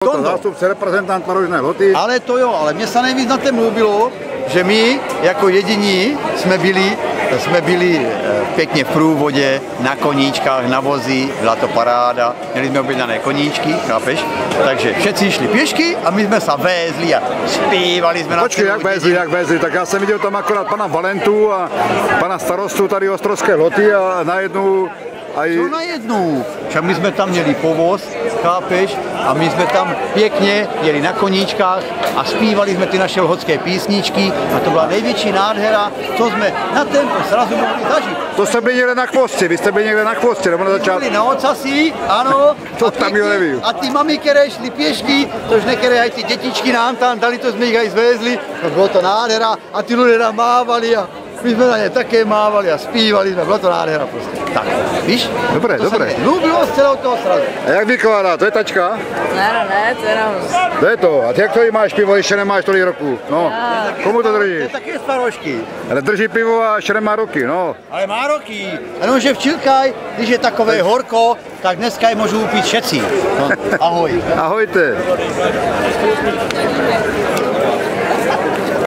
To zástupce reprezentant Marožné Lhoty. Ale to jo, ale mně se nejvíc na tom líbilo, že my jako jediní jsme byli pěkně v průvodě, na koníčkách, na vozi, byla to paráda, měli jsme objednané koníčky, chápeš? Takže všetci šli pěšky a my jsme se vézli a zpívali jsme. Počkej, jak vézli, tak já jsem viděl tam akorát pana Valentu a pana starostu tady Ostrovské Lhoty a najednou Co najednou? Však my jsme tam měli povoz, chápeš? A my jsme tam pěkně jeli na koníčkách a zpívali jsme ty naše lhotské písničky a to byla největší nádhera, co jsme na tempo srazu mohli zažít. To jste byli někde na chvostě, vy jste byli někde na chvostě, nebo na začátku? Byli na ocasí, ano. To tam jo nevím. A ty mami, které šli pěšky, tož některé aj ty dětičky nám tam dali, to jsme jich aj zvezli, no bylo to nádhera a ty lidé nám mávali a my jsme na ně také mávali a zpívali, bylo to nádhera prostě. Tak, víš? Dobré. Líbilo z celého toho srazu. A jak vykládá, to je tačka? Ne, to je jenom... To je to. A ty jak to máš pivo, ještě nemáš tolik roku? No, komu to To drží? je taky starožky. Ale drží pivo a ještě nemá roky, no. Ale má roky. Jenomže v Čilkaj, když je takové horko, tak dneska je můžou pít všetci. No, ahoj. Ahojte.